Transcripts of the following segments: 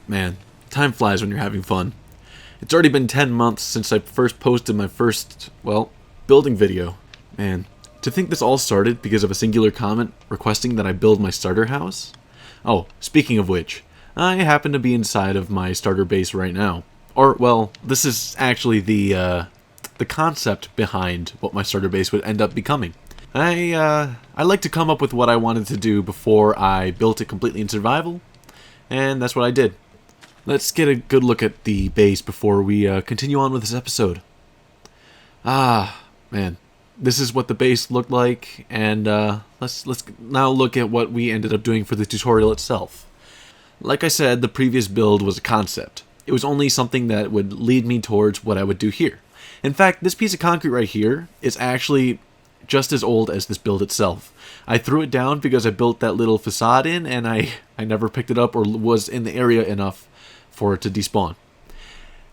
Man, time flies when you're having fun. It's already been 10 months since I first posted my first, well, building video. Man, to think this all started because of a singular comment requesting that I build my starter house? Oh, speaking of which, I happen to be inside of my starter base right now. Or, well, this is actually the concept behind what my starter base would end up becoming. I like to come up with what I wanted to do before I built it completely in survival, and that's what I did. Let's get a good look at the base before we continue on with this episode. Ah, man, this is what the base looked like, and let's now look at what we ended up doing for the tutorial itself. Like I said, the previous build was a concept. It was only something that would lead me towards what I would do here. In fact, this piece of concrete right here is actually just as old as this build itself. I threw it down because I built that little facade in, and I never picked it up or was in the area enough for it to despawn.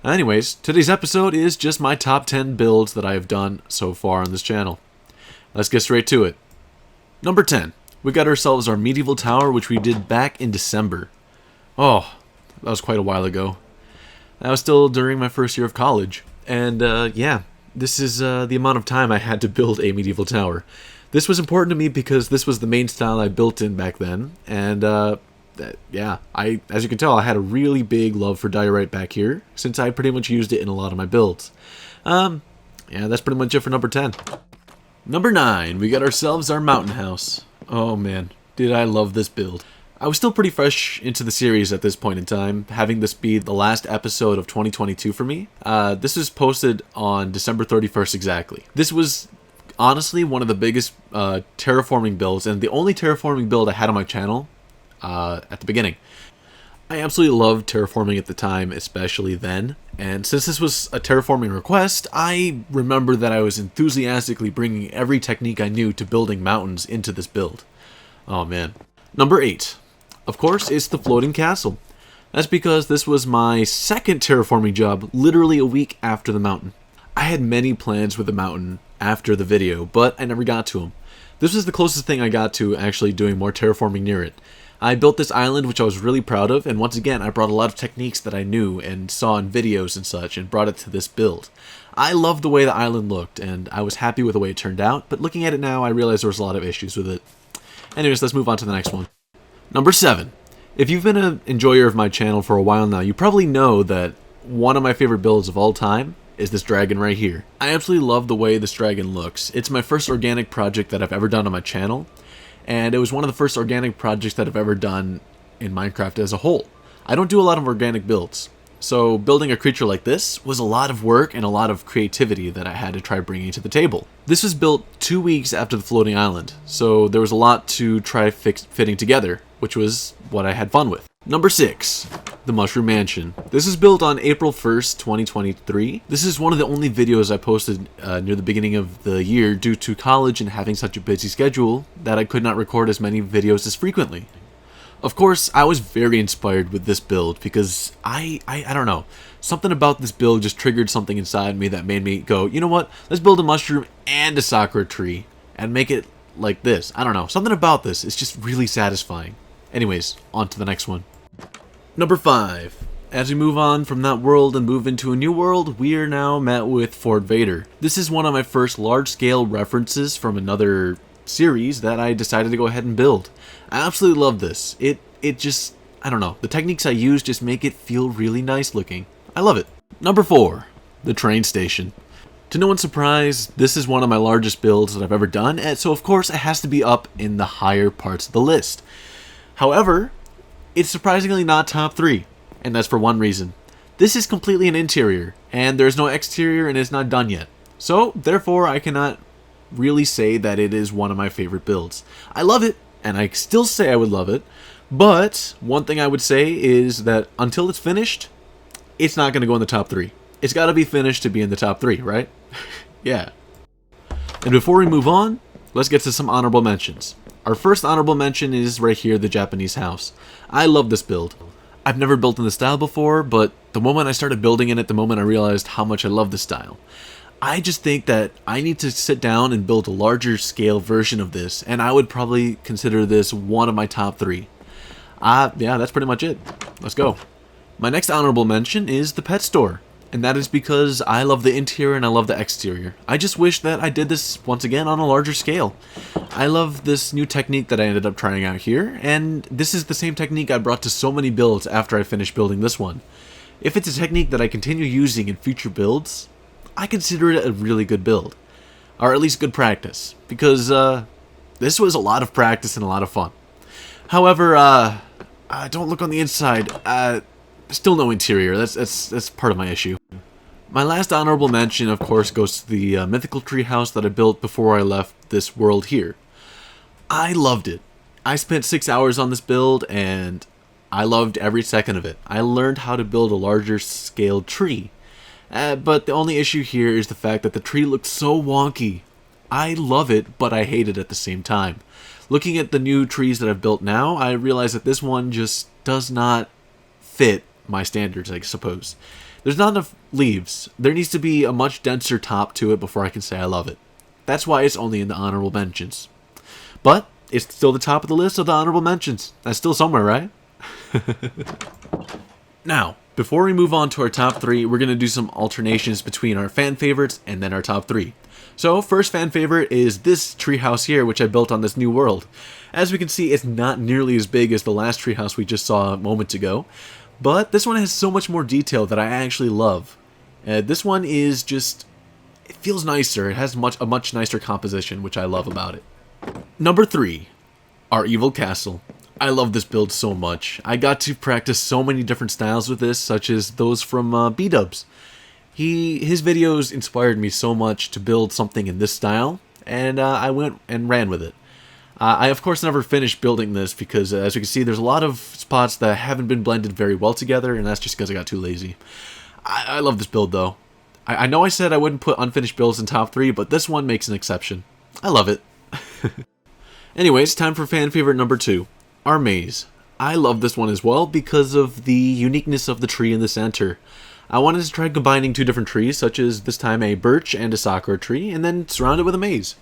Anyways, today's episode is just my top 10 builds that I have done so far on this channel. Let's get straight to it. Number 10. We got ourselves our medieval tower, which we did back in December. Oh, that was quite a while ago. That was still during my first year of college. And yeah, this is the amount of time I had to build a medieval tower. This was important to me because this was the main style I built in back then. And yeah, as you can tell, I had a really big love for diorite back here, since I pretty much used it in a lot of my builds. Yeah, that's pretty much it for number 10. Number 9, we got ourselves our mountain house. Oh man, did I love this build. I was still pretty fresh into the series at this point in time, having this be the last episode of 2022 for me. This was posted on December 31st exactly. This was honestly one of the biggest terraforming builds, and the only terraforming build I had on my channel at the beginning. I absolutely loved terraforming at the time, especially then, and since this was a terraforming request, I remember that I was enthusiastically bringing every technique I knew to building mountains into this build. Oh man. Number 8. Of course, it's the floating castle. That's because this was my second terraforming job, literally a week after the mountain. I had many plans with the mountain after the video, but I never got to them. This was the closest thing I got to actually doing more terraforming near it. I built this island, which I was really proud of, and once again, I brought a lot of techniques that I knew and saw in videos and such, and brought it to this build. I loved the way the island looked, and I was happy with the way it turned out, but looking at it now, I realized there was a lot of issues with it. Anyways, let's move on to the next one. Number 7. If you've been an enjoyer of my channel for a while now, you probably know that one of my favorite builds of all time is this dragon right here. I absolutely love the way this dragon looks. It's my first organic project that I've ever done on my channel, and it was one of the first organic projects that I've ever done in Minecraft as a whole. I don't do a lot of organic builds, so building a creature like this was a lot of work and a lot of creativity that I had to try bringing to the table. This was built 2 weeks after the floating island, so there was a lot to try fitting together, which was what I had fun with. Number 6. The Mushroom Mansion. This is built on April 1st, 2023. This is one of the only videos I posted near the beginning of the year due to college and having such a busy schedule that I could not record as many videos as frequently. Of course, I was very inspired with this build because I don't know, something about this build just triggered something inside me that made me go, you know what, let's build a mushroom and a sakura tree and make it like this. I don't know, something about this is just really satisfying. Anyways, on to the next one. Number 5. As we move on from that world and move into a new world, we are now met with Fort Vader. This is one of my first large-scale references from another series that I decided to go ahead and build. I absolutely love this. It just, I don't know, the techniques I use just make it feel really nice looking. I love it. Number 4. The train station. To no one's surprise, this is one of my largest builds that I've ever done, and so of course it has to be up in the higher parts of the list. However, it's surprisingly not top 3, and that's for one reason. This is completely an interior, and there's no exterior and it's not done yet. So, therefore, I cannot really say that it is one of my favorite builds. I love it, and I still say I would love it, but one thing I would say is that until it's finished, it's not going to go in the top 3. It's got to be finished to be in the top 3, right? Yeah. And before we move on, let's get to some honorable mentions. Our first honorable mention is right here, the Japanese house. I love this build. I've never built in this style before, but the moment I started building in it, the moment I realized how much I love this style. I just think that I need to sit down and build a larger scale version of this, and I would probably consider this one of my top 3. Yeah, that's pretty much it. Let's go. My next honorable mention is the pet store. And that is because I love the interior and I love the exterior. I just wish that I did this once again on a larger scale. I love this new technique that I ended up trying out here, and this is the same technique I brought to so many builds after I finished building this one. If it's a technique that I continue using in future builds, I consider it a really good build. Or at least good practice, because this was a lot of practice and a lot of fun. However, don't look on the inside. Still no interior. That's part of my issue. My last honorable mention, of course, goes to the Mythical Treehouse that I built before I left this world here. I loved it. I spent 6 hours on this build, and I loved every second of it. I learned how to build a larger scale tree. But the only issue here is the fact that the tree looks so wonky. I love it, but I hate it at the same time. Looking at the new trees that I've built now, I realize that this one just does not fit my standards, I suppose. There's not enough leaves. There needs to be a much denser top to it before I can say I love it. That's why it's only in the honorable mentions. But it's still the top of the list of the honorable mentions. That's still somewhere, right? Now, before we move on to our top 3, we're going to do some alternations between our fan favorites and then our top 3. So, first fan favorite is this treehouse here, which I built on this new world. As we can see, it's not nearly as big as the last treehouse we just saw moments ago. But this one has so much more detail that I actually love. This one is just, it feels nicer. It has a much nicer composition, which I love about it. Number 3, our evil castle. I love this build so much. I got to practice so many different styles with this, such as those from B-Dubs. His videos inspired me so much to build something in this style, and I went and ran with it. I, of course, never finished building this because, as you can see, there's a lot of spots that haven't been blended very well together, and that's just because I got too lazy. I love this build, though. I know I said I wouldn't put unfinished builds in top 3, but this one makes an exception. I love it. Anyways, time for fan favorite number 2, our maze. I love this one as well because of the uniqueness of the tree in the center. I wanted to try combining 2 different trees, such as this time a birch and a sakura tree, and then surround it with a maze.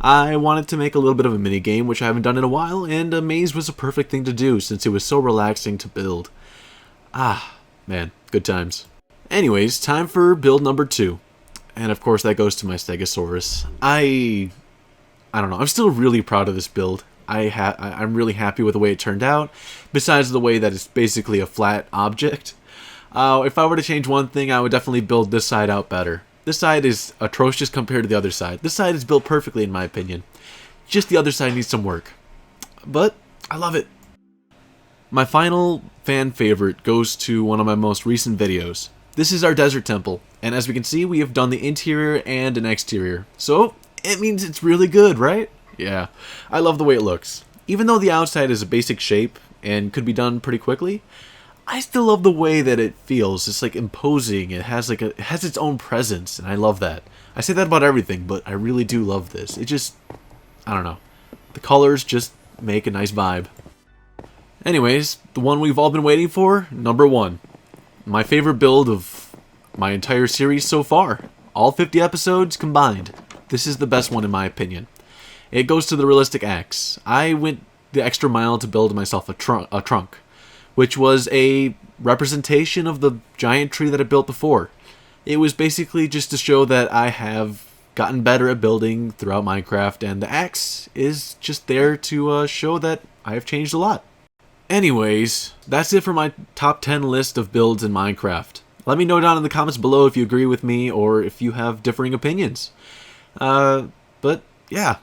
I wanted to make a little bit of a mini game, which I haven't done in a while, and a maze was a perfect thing to do since it was so relaxing to build. Ah, man, good times. Anyways, time for build number 2. And of course that goes to my Stegosaurus. I don't know, I'm still really proud of this build. I'm really happy with the way it turned out, besides the way that it's basically a flat object. If I were to change one thing, I would definitely build this side out better. This side is atrocious compared to the other side. This side is built perfectly in my opinion. Just the other side needs some work. But I love it. My final fan favorite goes to one of my most recent videos. This is our desert temple, and as we can see, we have done the interior and an exterior. So, it means it's really good, right? Yeah, I love the way it looks. Even though the outside is a basic shape and could be done pretty quickly, I still love the way that it feels. It's like imposing. It has its own presence, and I love that. I say that about everything, but I really do love this. It just, I don't know. The colors just make a nice vibe. Anyways, the one we've all been waiting for, number 1. My favorite build of my entire series so far. All 50 episodes combined. This is the best one in my opinion. It goes to the realistic axe. I went the extra mile to build myself a trunk, which was a representation of the giant tree that I built before. It was basically just to show that I have gotten better at building throughout Minecraft, and the axe is just there to show that I have changed a lot. Anyways, that's it for my top 10 list of builds in Minecraft. Let me know down in the comments below if you agree with me or if you have differing opinions. But yeah,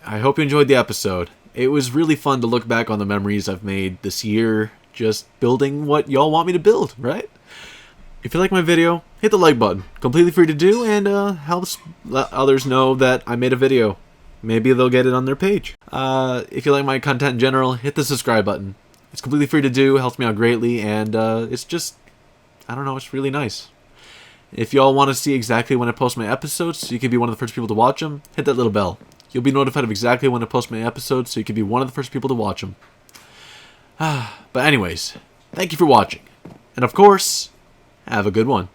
I hope you enjoyed the episode. It was really fun to look back on the memories I've made this year, just building what y'all want me to build, right? If you like my video, hit the like button. Completely free to do, and helps let others know that I made a video. Maybe they'll get it on their page. If you like my content in general, hit the subscribe button. It's completely free to do, helps me out greatly, and it's just, I don't know, it's really nice. If y'all want to see exactly when I post my episodes, so you can be one of the first people to watch them, hit that little bell. You'll be notified of exactly when I post my episodes, so you can be one of the first people to watch them. But anyways, thank you for watching. And of course, have a good one.